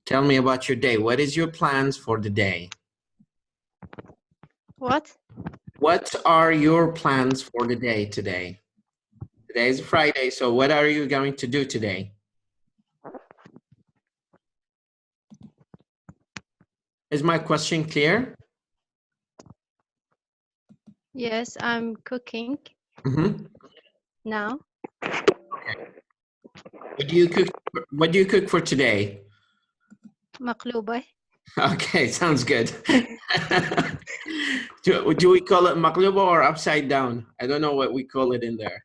Tell me about your day. What is your plans for the day? What? What are your plans for the day today? Today is Friday, so what are you going to do today? Is my question clear? Yes, I'm cooking now. What do you cook? What do you cook for today? مقلوبة. Okay, sounds good. do we call it maqluba or upside down? I don't know what we call it in there.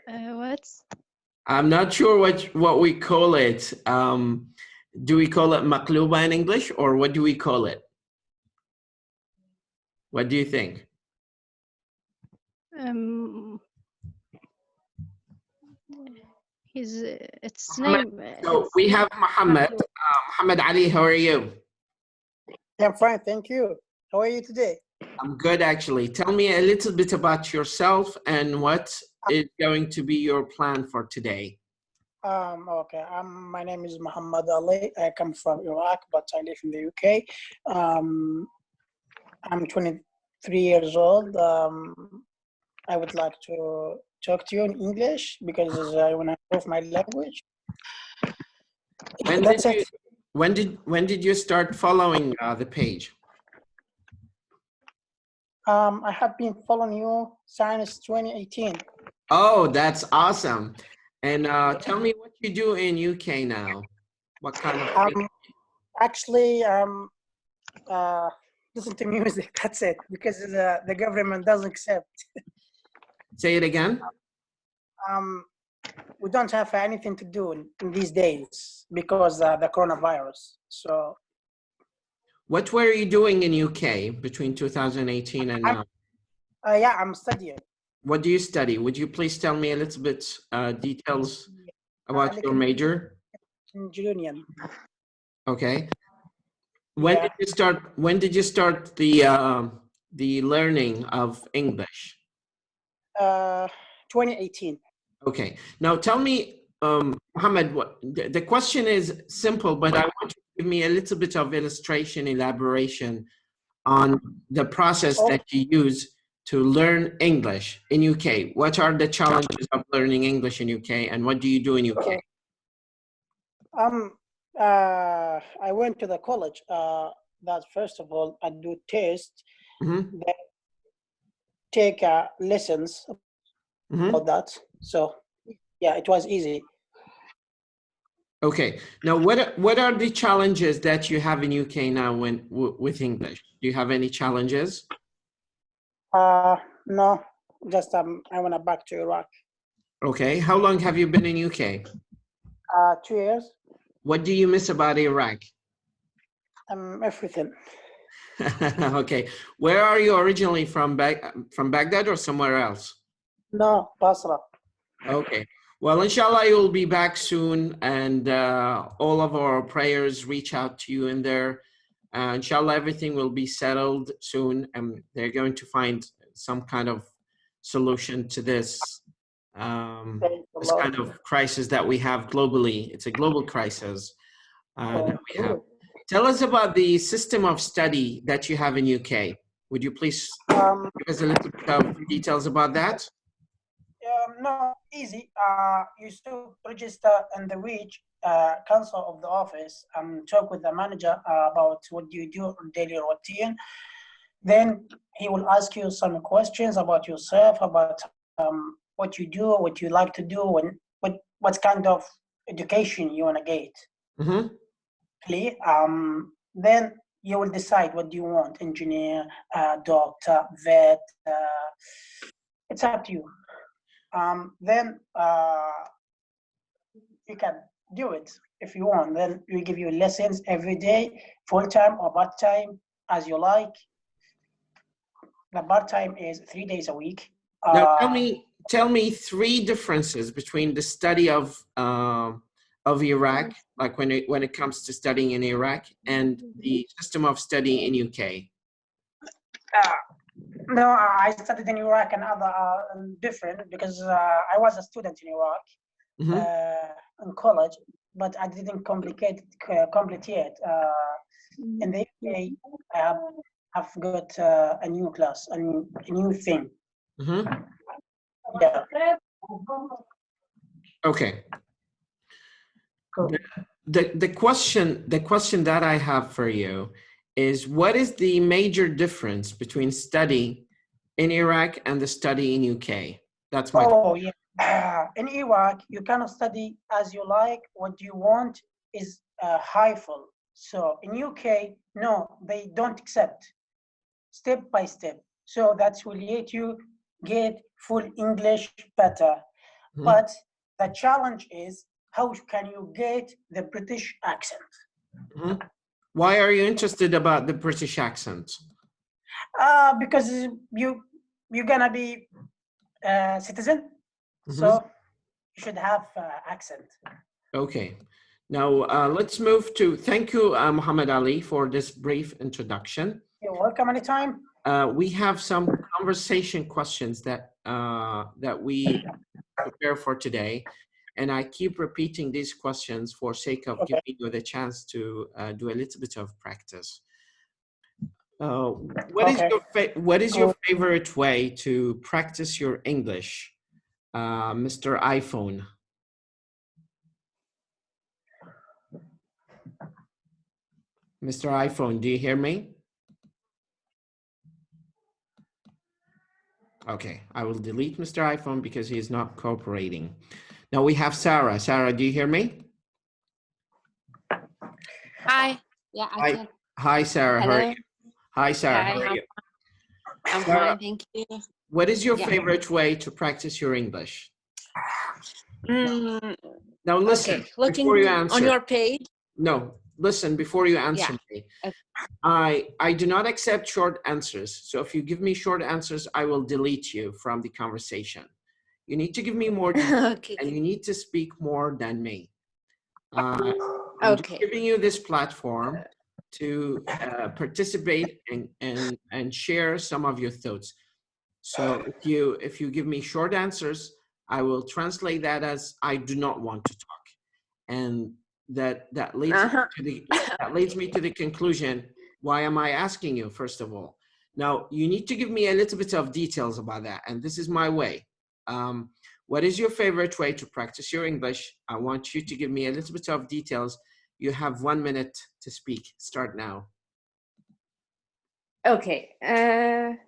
What? I'm not sure what we call it. Do we call it maqluba in English, or what do we call it? What do you think? Its name. So we have Muhammad. Muhammad Ali, how are you? I'm fine, thank you. How are you today? I'm good, actually. Tell me a little bit about yourself and what is going to be your plan for today. Okay. My name is Muhammad Ali. I come from Iraq, but I live in the UK. I'm 23 years old. I would like to talk to you in English because I want to improve my language. When did you start following the page? I have been following you since 2018. Oh, that's awesome. And tell me what you do in UK now. What kind of actually listen to music, that's it, because the government doesn't accept. Say it again. We don't have anything to do in these days because the coronavirus. So what were you doing in UK between 2018 and now? Yeah, I'm studying. What do you study? Would you please tell me a little bit details about your major? Engineering. Okay. When did you start the learning of English? 2018. Okay. Now tell me, Mohammed, the question is simple, but I want you to give me a little bit of illustration, elaboration on the process that you use to learn English in UK. What are the challenges of learning English in UK, and what do you do in UK? I went to the college. That first of all, I do tests. Then take lessons about that. So yeah, it was easy. Okay. Now, what are the challenges that you have in UK now with English? Do you have any challenges? No, just I went back to Iraq. Okay. How long have you been in UK? 2 years. What do you miss about Iraq? Everything. Okay. Where are you originally from? From Baghdad or somewhere else? No, Basra. Okay. Well, inshallah, you'll be back soon, and all of our prayers reach out to you in there. Inshallah, everything will be settled soon, and they're going to find some kind of solution to this kind of crisis that we have globally. It's a global crisis that we have. Tell us about the system of study that you have in UK. Would you please give us a little bit of details about that? No, easy. You still register in the wage council of the office and talk with the manager about what you do on daily routine. Then he will ask you some questions about yourself, about what you do, what you like to do, and what kind of education you want to get. Clear? Then you will decide what do you want: engineer, doctor, vet. It's up to you. Then you can do it if you want. Then we give you lessons every day, full-time or part-time, as you like. The part-time is 3 days a week. Now tell me 3 differences between the study of Iraq, like when it comes to studying in Iraq, and the system of study in UK. No, I studied in Iraq and other different because I was a student in Iraq. in college, but I didn't complete yet. In the UK, I've got a new class, a new thing. Yeah. Okay. Cool. The question that I have for you is, what is the major difference between study in Iraq and the study in UK? That's my question. Yeah. In Iraq, you cannot study as you like. What you want is HIFL. So in UK, no, they don't accept step by step. So that will let you get full English better. But the challenge is, how can you get the British accent? Why are you interested about the British accent? Because you're gonna be a citizen, so you should have accent. Okay. Now let's move to, thank you, Muhammad Ali, for this brief introduction. You're welcome anytime. We have some conversation questions that we prepare for today, and I keep repeating these questions for sake of giving you the chance to do a little bit of practice. What is your favorite way to practice your English, Mr. iPhone? Mr. iPhone, do you hear me? Okay, I will delete Mr. iPhone because he is not cooperating. Now we have Sarah. Sarah, do you hear me? Hi. Yeah, I can. Hi, Sarah. Hello. How are you? Hi, Sarah. Hi, how are you? I'm Sarah, fine, thank you. What is your favorite way to practice your English? Now listen, okay. Looking before you answer. on your page. No, listen, before you answer me. Okay. I do not accept short answers. So if you give me short answers, I will delete you from the conversation. You need to give me more details, and you need to speak more than me. I'm just giving you this platform to participate and share some of your thoughts. So if you give me short answers, I will translate that as I do not want to talk, and that leads me to the conclusion. Why am I asking you, first of all? Now you need to give me a little bit of details about that, and this is my way. What is your favorite way to practice your English? I want you to give me a little bit of details. You have 1 minute to speak. Start now. Okay.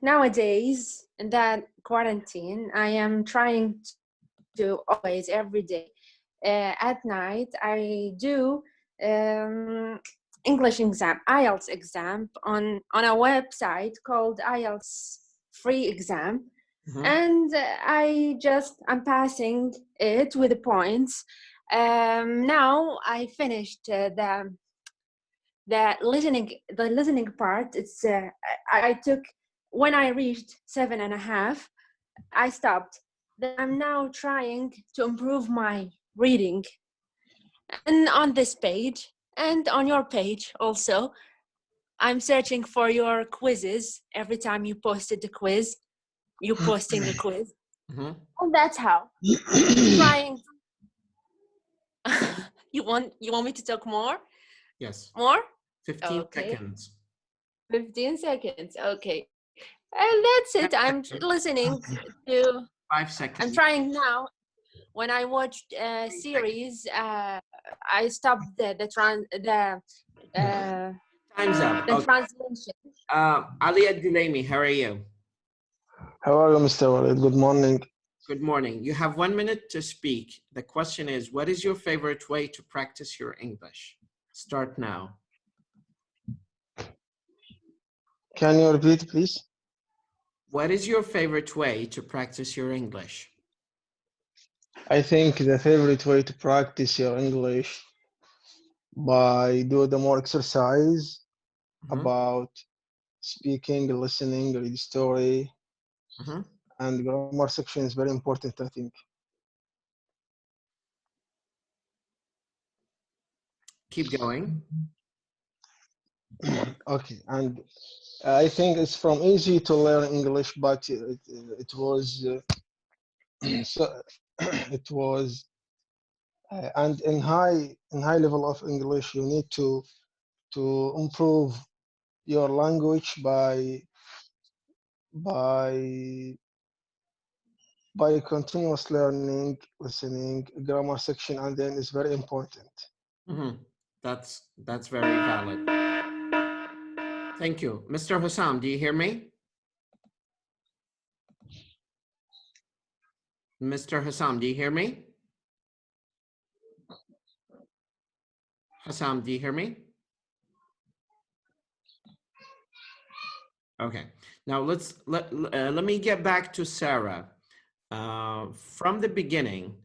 Nowadays, in that quarantine, I am trying to always, every day, at night, I do English exam, IELTS exam on a website called IELTS free exam. And I'm passing it with the points. Now I finished the listening part. It's I took, when I reached 7.5, I stopped. I'm now trying to improve my reading. And on this page and on your page also, I'm searching for your quizzes. Every time you posted the quiz, you posting a quiz. And that's how. Trying. You want me to talk more? Yes. More? 15 seconds. 15 seconds. Okay. And that's it. I'm listening to 5 seconds. I'm trying now. When I watched a series, I stopped Time's up. The translation. Ali Ad-Dulaimi, how are you? How are you, Mr. Walid? Good morning. Good morning. You have 1 minute to speak. The question is, what is your favorite way to practice your English? Start now. Can you repeat, please? What is your favorite way to practice your English? I think the favorite way to practice your English by doing the more exercise about speaking, listening, read story, and grammar section is very important, I think. Keep going. Okay, and I think it's from easy to learn English, but it was And in high level of English, you need to improve your language by continuous learning, listening, grammar section, and then it's very important. That's very valid. Thank you. Mr. Hussam, do you hear me? Mr. Hussam, do you hear me? Hussam, do you hear me? Okay. Now let me get back to Sarah. From the beginning,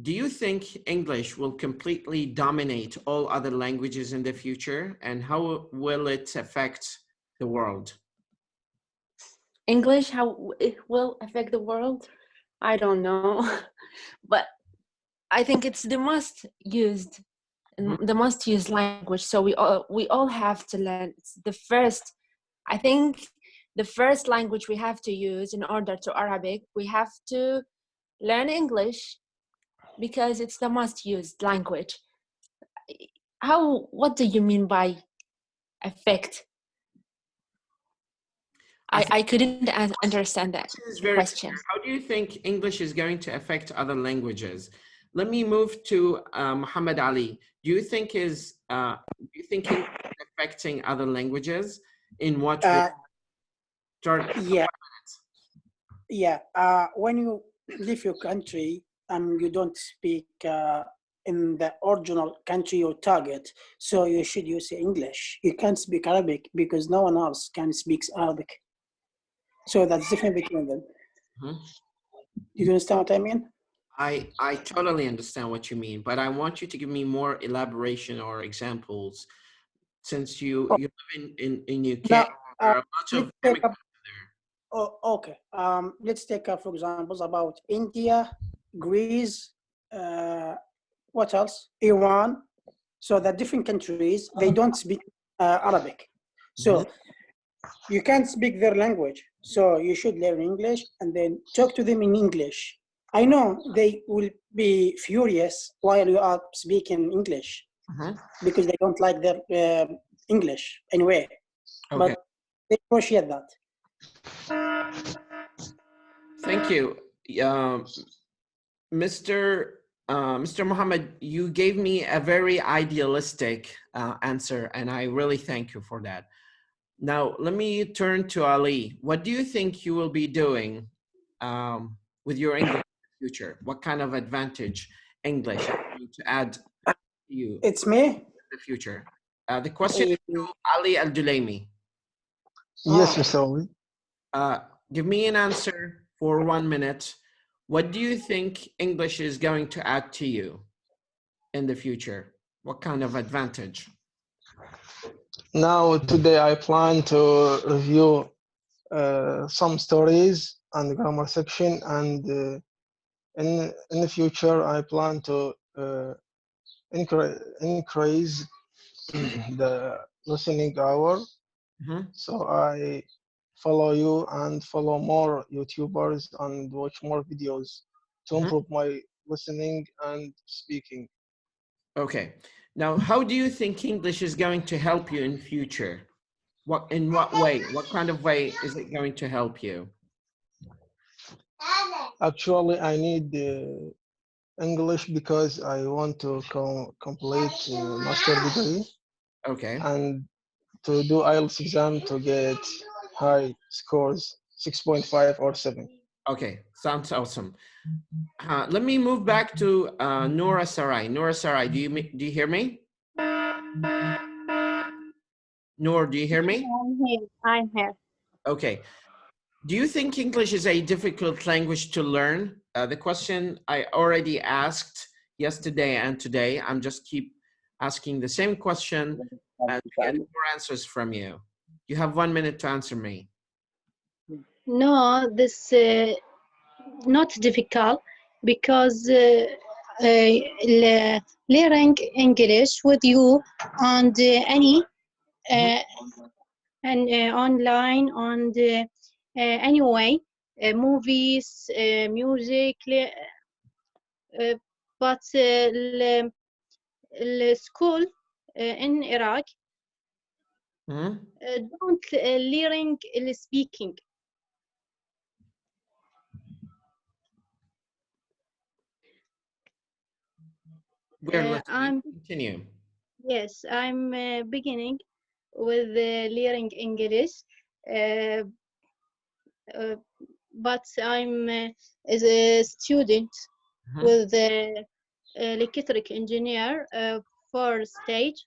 do you think English will completely dominate all other languages in the future, and how will it affect the world? English, how it will affect the world? I don't know, but I think it's the most used, the most used language. So we all have to learn. It's the first, I think, the first language we have to use in order to Arabic. We have to learn English because it's the most used language. What do you mean by affect? I couldn't understand that question. How do you think English is going to affect other languages? Let me move to Muhammad Ali. Do you think English is affecting other languages? In what way? When you leave your country and you don't speak in the original country you target, so you should use English. You can't speak Arabic because no one else can speak Arabic. So that's different between them. You understand what I mean? I totally understand what you mean, but I want you to give me more elaboration or examples, since you live in UK. There are a lot of immigrants there. Okay. Let's take for examples about India, Greece, what else? Iran. So the different countries, they don't speak Arabic. So you can't speak their language. So you should learn English and then talk to them in English. I know they will be furious while you are speaking English because they don't like their English anyway. Okay. But they appreciate that. Thank you. Mr. Muhammad, you gave me a very idealistic answer, and I really thank you for that. Now, let me turn to Ali. What do you think you will be doing with your English in the future? What kind of advantage English is going to add to you? It's me? In the future. The question is to Ali Al-Dulaimi. Yes, Mr. Ali. Give me an answer for 1 minute. What do you think English is going to add to you in the future? What kind of advantage? Now, today I plan to review some stories and the grammar section, and in the future I plan to increase the listening hour. So I follow you and follow more YouTubers and watch more videos to improve my listening and speaking. Okay. Now, how do you think English is going to help you in future? In what way? What kind of way is it going to help you? Actually, I need English because I want to complete master degree. Okay. And to do IELTS exam to get high scores, 6.5 or 7. Okay, sounds awesome. Let me move back to Noura Sarai. Noura Sarai, do you hear me? Noor, do you hear me? I'm here. Okay. Do you think English is a difficult language to learn? The question I already asked yesterday and today. I'm just keep asking the same question and get more answers from you. You have 1 minute to answer me. No, this not difficult because learning English with you and any and online and anyway movies, music, but the school in Iraq don't learning speaking. We're listening. Continue. Yes, I'm beginning with learning English, but I'm as a student with the electric engineer for stage.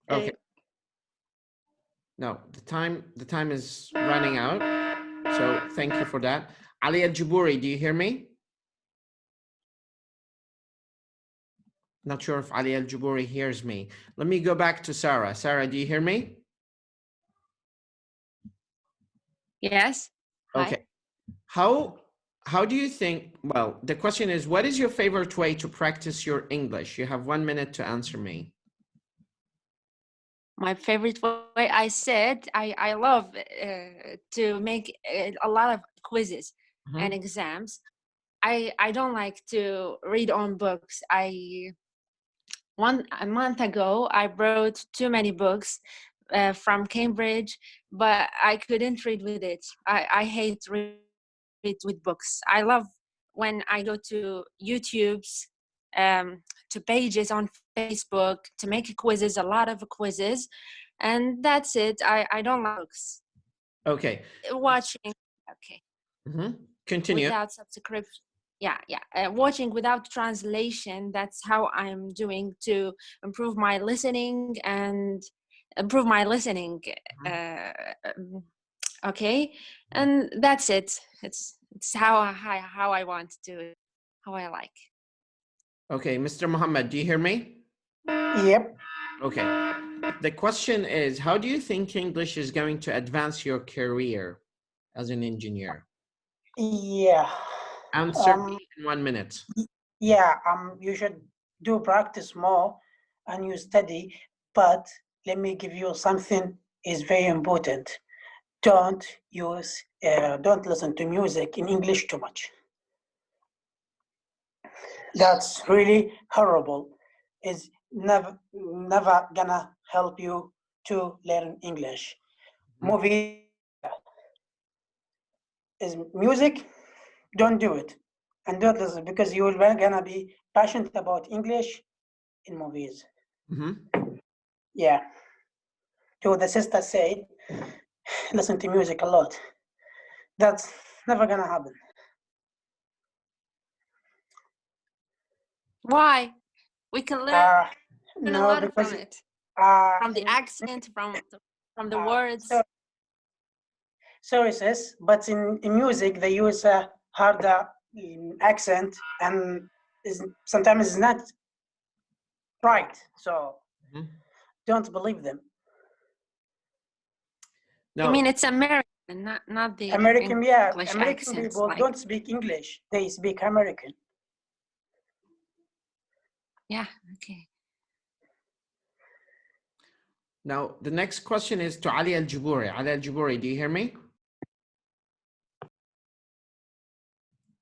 Okay. No, the time is running out. So thank you for that. Ali Al-Jaburi, do you hear me? Not sure if Ali Al-Jaburi hears me. Let me go back to Sarah. Sarah, do you hear me? Yes. Okay. How do you think, well, the question is, what is your favorite way to practice your English? You have 1 minute to answer me. My favorite way, I said, I love to make a lot of quizzes and exams. I don't like to read on books. A month ago, I wrote too many books from Cambridge, but I couldn't read with it. I hate read with books. I love when I go to YouTube's, to pages on Facebook to make quizzes, a lot of quizzes, and that's it. I don't like books. Okay. Watching, okay. Continue. Without subscription. Yeah. Watching without translation, that's how I'm doing to improve my listening and improve my listening. Okay, and that's it. It's how I want to do it, how I like. Okay, Mr. Muhammad, do you hear me? Yep. Okay. The question is, how do you think English is going to advance your career as an engineer? Yeah. Answer me in 1 minute. Yeah, you should do practice more and you study, but let me give you something is very important. Don't listen to music in English too much. That's really horrible. It's never gonna help you to learn English. Movie is music, don't do it. And don't listen because you will gonna be passionate about English in movies. Yeah. So the sister said, listen to music a lot. That's never gonna happen. Why? We can learn a lot from it. From the accent, from the words. So sis, but in music they use a harder accent and sometimes it's not right. So don't believe them. No. I mean, it's American, not the American. Yeah, English American accents, people like... don't speak English; they speak American. Yeah. Okay. Now the next question is to Ali Al-Jaburi. Ali Al-Jaburi, do you hear me?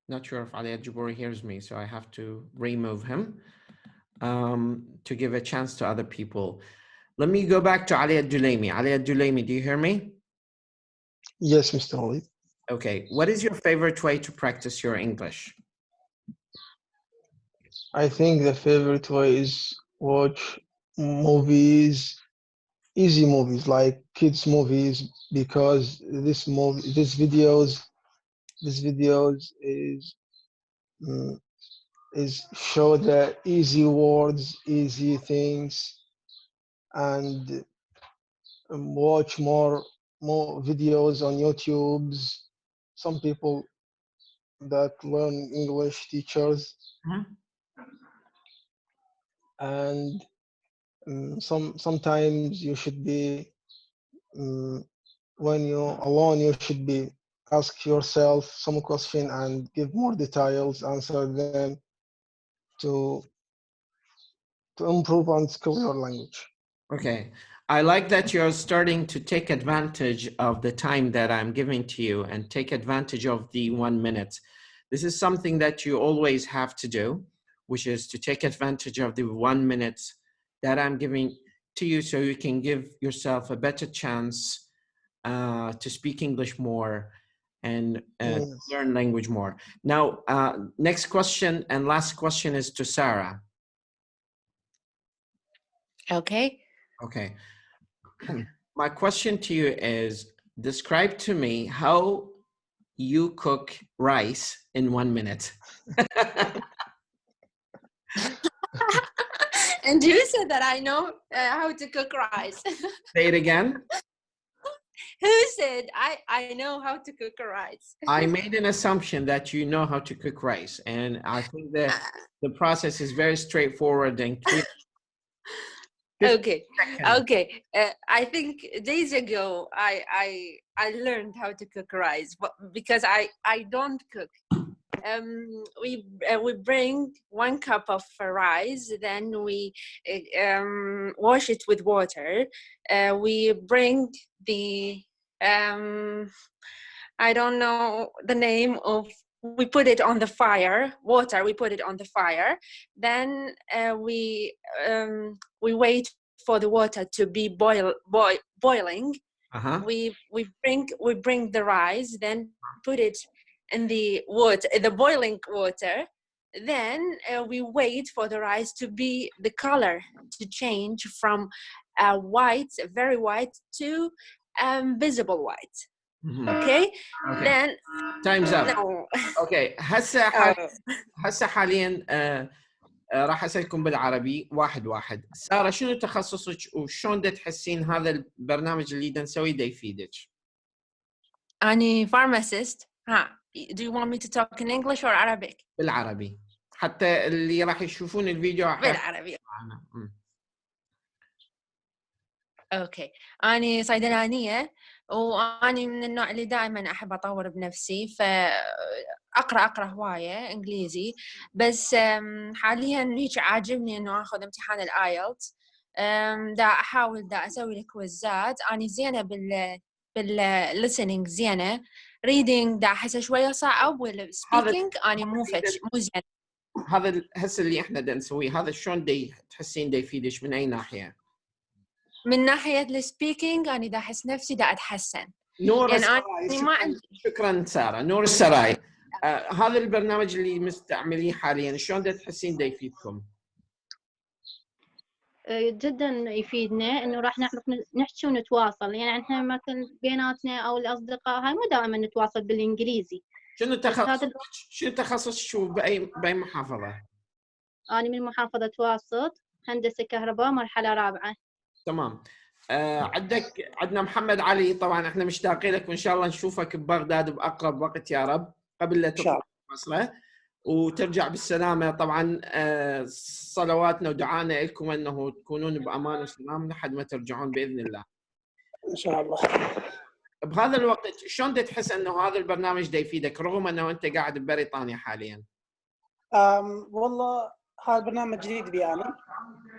Not sure if Ali Al-Jaburi hears me, so I have to remove him to give a chance to other people. Let me go back to Ali Al-Dulaimi. Ali Al-Dulaimi, do you hear me? Yes, Mr. Walid. Okay. What is your favorite way to practice your English? I think the favorite way is watch movies, easy movies like kids movies, because this videos is show the easy words, easy things, and watch more videos on YouTube's. Some people that learn English, teachers, and sometimes you should be when you're alone, you should be ask yourself some question and give more details, answer them to improve and skill your language. Okay. I like that you're starting to take advantage of the time that I'm giving to you and take advantage of the 1 minute. This is something that you always have to do, which is to take advantage of the 1 minute that I'm giving to you so you can give yourself a better chance to speak English more and learn language more. Now, next question and last question is to Sarah. Okay. Okay. My question to you is, describe to me how you cook rice in 1 minute. And you said that I know how to cook rice. Say it again. Who said I know how to cook rice? I made an assumption that you know how to cook rice, and I think that the process is very straightforward and clear. Okay. I think days ago I learned how to cook rice, but because I don't cook. We bring 1 cup of rice, then we wash it with water. We bring the I don't know the name of. We put it on the fire. Water. We put it on the fire. Then we wait for the water to be boiling. We bring the rice. Then put it in the water, the boiling water. Then we wait for the rice to be the color to change from white, very white, to visible white. Okay. Then time's up. No. Okay. هسه حاليا راح اسالكم بالعربي واحد واحد. سارة، شنو تخصصك وشلون دا تحسين هذا البرنامج اللي دا نسويه دا يفيدك؟ أنا pharmacist. Do you want me to talk in English or Arabic? بالعربي حتى اللي راح يشوفون الفيديو بالعربي. اوكي. أنا صيدلانية، وأنا من النوع اللي دائما أحب أطور بنفسي، فأقرأ هواية إنجليزي، بس حاليا هيك عاجبني إنه أخذ امتحان الآيلتس. دا أحاول دا أسوي الكويزات. أنا زينة بالlistening زينة. reading دا أحسه شوية صعب، والspeaking أنا مو زين. هذا هسه اللي إحنا دا نسويه، هذا شلون دا تحسين دا يفيدك من أي ناحية؟ من ناحية السبيكينج أنا دا أحس نفسي دا أتحسن. نور يعني السراي. ما عندي. شكرا سارة. نور السراي. هذا البرنامج اللي مستعمليه حاليا شلون دا تحسين دا يفيدكم؟ جدا يفيدنا، انه راح نعرف نحكي ونتواصل. يعني احنا مثلا بيناتنا او الاصدقاء هاي مو دائما نتواصل بالانجليزي. شنو تخصص شو باي محافظة؟ انا من محافظة واسط، هندسة كهرباء مرحلة رابعة. تمام. عندنا محمد علي. طبعا احنا مشتاقين لك، وان شاء الله نشوفك ببغداد باقرب وقت يا رب، قبل لا تطلع مصر وترجع بالسلامة. طبعا صلواتنا ودعانا لكم انه تكونون بامان وسلام لحد ما ترجعون باذن الله ان شاء الله. بهذا الوقت شلون تحس انه هذا البرنامج دا يفيدك رغم انه انت قاعد ببريطانيا حاليا؟ والله هذا البرنامج جديد بي انا،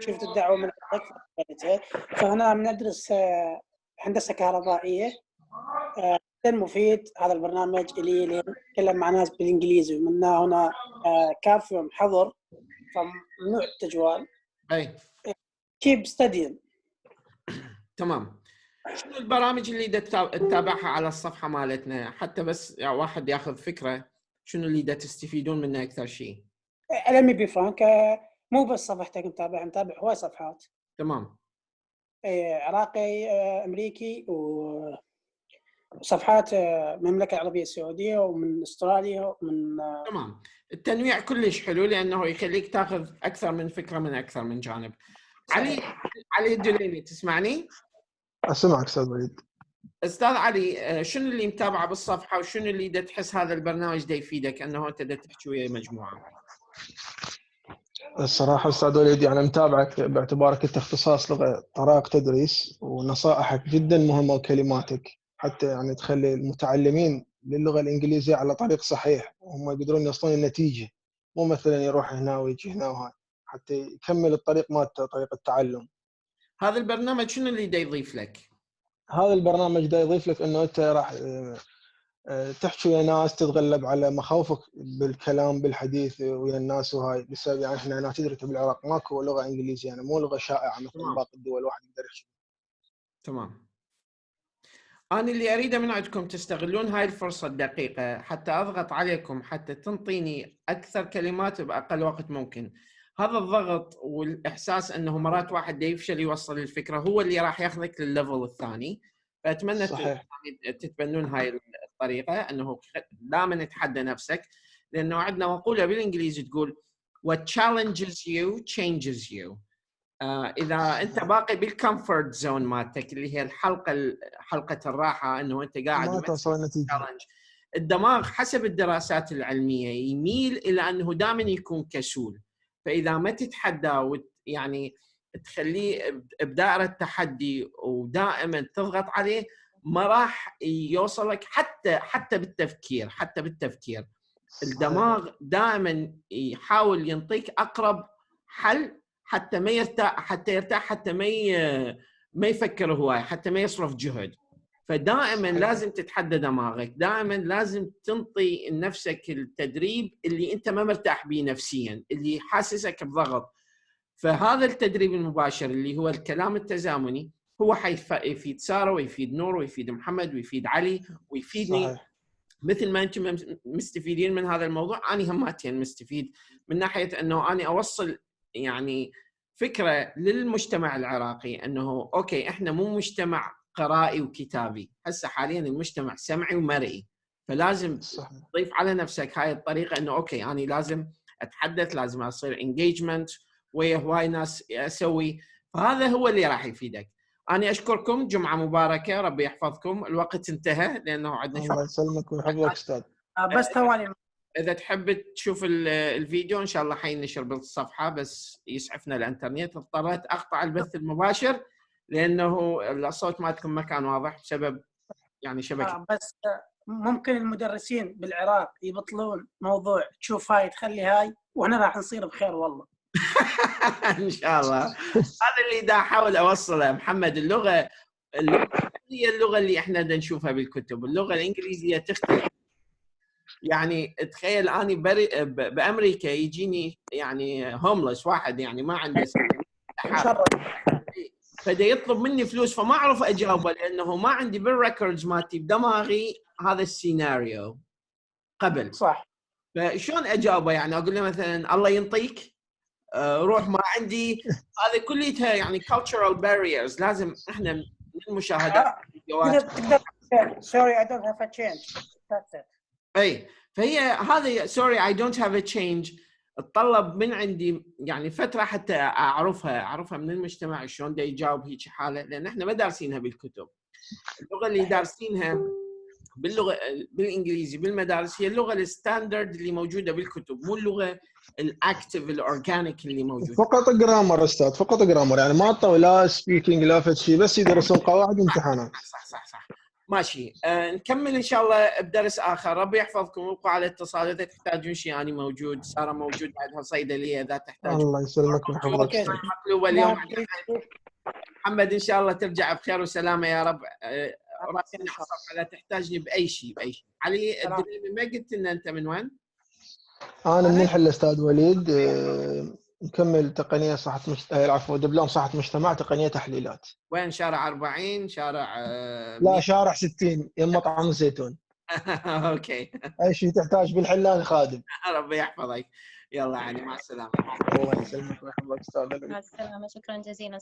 شفت الدعوه من عندك، فانا بندرس هندسه كهربائيه. جدا مفيد هذا البرنامج اللي نتكلم مع ناس بالانجليزي، ومنا هنا كافيهم حظر فممنوع التجوال. اي كيب ستدين. تمام. شنو البرامج اللي تتابعها على الصفحه مالتنا حتى بس يعني واحد ياخذ فكره شنو اللي دا تستفيدون منه اكثر شيء؟ لمي بي فرانك مو بس صفحتك متابع هواي صفحات. تمام. عراقي، امريكي، وصفحات من المملكه العربيه السعوديه ومن استراليا ومن تمام. التنويع كلش حلو لانه يخليك تاخذ اكثر من فكره من اكثر من جانب. علي الدليمي، تسمعني؟ اسمعك استاذ وليد. استاذ علي، شنو اللي متابعه بالصفحه وشنو اللي دا تحس هذا البرنامج دا يفيدك انه انت دا تحكي ويا مجموعه؟ الصراحه استاذ وليد يعني متابعك باعتبارك انت اختصاص لغه طرائق تدريس، ونصائحك جدا مهمه وكلماتك حتى يعني تخلي المتعلمين للغه الانجليزيه على طريق صحيح وهم يقدرون يوصلون النتيجه، مو مثلا يروح هنا ويجي هنا وهاي، حتى يكمل الطريق مالته طريق التعلم. هذا البرنامج شنو اللي دا يضيف لك؟ هذا البرنامج دا يضيف لك انه انت راح تحكي ويا ناس، تتغلب على مخاوفك بالكلام بالحديث ويا الناس، وهاي بسبب يعني احنا هنا تدري بالعراق ماكو لغه انجليزيه، يعني مو لغه شائعه مثل باقي الدول واحد يقدر يحكي. تمام. أنا اللي أريده من عندكم تستغلون هاي الفرصة الدقيقة حتى أضغط عليكم حتى تنطيني أكثر كلمات بأقل وقت ممكن. هذا الضغط والإحساس أنه مرات واحد يفشل يوصل الفكرة هو اللي راح ياخذك للليفل الثاني. فأتمنى تتبنون هاي الطريقة، أنه دائما نتحدى نفسك، لأنه عندنا مقولة بالإنجليزي تقول what challenges you changes you. اذا انت باقي بالكمفورت زون مالتك اللي هي حلقه الراحه، انه انت قاعد ما توصل نتيجه. الدماغ حسب الدراسات العلميه يميل الى انه دائما يكون كسول. فاذا ما تتحدى يعني تخليه بدائره تحدي ودائما تضغط عليه، ما راح يوصلك حتى بالتفكير. الدماغ دائما يحاول ينطيك اقرب حل حتى ما يرتاح، حتى ما يفكر هواي، حتى ما يصرف جهد. فدائما لازم تتحدى دماغك، دائما لازم تنطي لنفسك التدريب اللي انت ما مرتاح به نفسيا، اللي حاسسك بضغط. فهذا التدريب المباشر اللي هو الكلام التزامني هو حيفيد ساره ويفيد نور ويفيد محمد ويفيد علي ويفيدني. صحيح. مثل ما انتم مستفيدين من هذا الموضوع، انا هماتين مستفيد من ناحيه انه انا اوصل يعني فكره للمجتمع العراقي انه اوكي احنا مو مجتمع قرائي وكتابي، هسه حاليا المجتمع سمعي ومرئي. فلازم تضيف على نفسك هاي الطريقه انه اوكي انا لازم اتحدث، لازم اصير انجيجمنت ويا هواي ناس اسوي. فهذا هو اللي راح يفيدك. أنا أشكركم، جمعة مباركة، ربي يحفظكم. الوقت انتهى لأنه عندنا الله يسلمك ويحفظك أستاذ. بس ثواني، إذا تحب تشوف الفيديو إن شاء الله حينشر بالصفحة، بس يسعفنا الإنترنت. اضطريت أقطع البث المباشر لأنه الصوت مالكم ما كان واضح بسبب يعني شبكة. بس ممكن المدرسين بالعراق يبطلون موضوع تشوف هاي تخلي هاي، وإحنا راح نصير بخير والله. ان شاء الله. هذا اللي دا احاول اوصله محمد. اللغه هي اللغه اللي احنا دا نشوفها بالكتب. اللغه الانجليزيه تختلف. يعني تخيل اني بامريكا يجيني يعني هوملس واحد يعني ما عنده فدا يطلب مني فلوس، فما اعرف اجاوبه لانه ما عندي بالريكوردز مالتي بدماغي هذا السيناريو قبل. صح. فشلون اجاوبه؟ يعني اقول له مثلا الله ينطيك روح، ما عندي. هذه كلها يعني cultural barriers. لازم احنا من المشاهدات تقدر sorry I don't have a change. That's it. اي فهي هذه sorry I don't have a change تطلب من عندي يعني فتره حتى اعرفها من المجتمع شلون دا يجاوب هيك حاله، لان احنا ما دارسينها بالكتب. اللغه اللي دارسينها باللغه بالانجليزي بالمدارس هي اللغه الستاندرد اللي موجوده بالكتب، مو اللغه الاكتيف الاورجانيك اللي موجود. فقط جرامر استاذ، فقط جرامر، يعني ما طوا لا سبيكينج لا شيء، بس يدرسون قواعد وامتحانات. صح ماشي. نكمل ان شاء الله بدرس اخر. ربي يحفظكم وابقوا على اتصال. اذا تحتاجون شيء انا موجود، ساره موجود بعدها صيدليه اذا تحتاجون. الله يسلمك ويحفظك. مقلوبه اليوم. محمد ان شاء الله ترجع بخير وسلامه يا رب. راسي على تحتاجني باي شيء علي الدريمي. ما قلت لنا انت من وين؟ انا من الحل استاذ وليد، نكمل تقنيه صحه عفوا دبلوم صحه مجتمع تقنيه تحليلات. وين؟ شارع 40 شارع لا شارع 60 يم مطعم الزيتون. اوكي. اي شيء تحتاج بالحلان خادم. ربي يحفظك. يلا يعني مع السلامه. الله يسلمك ويحفظك استاذ. مع السلامه، شكرا جزيلا.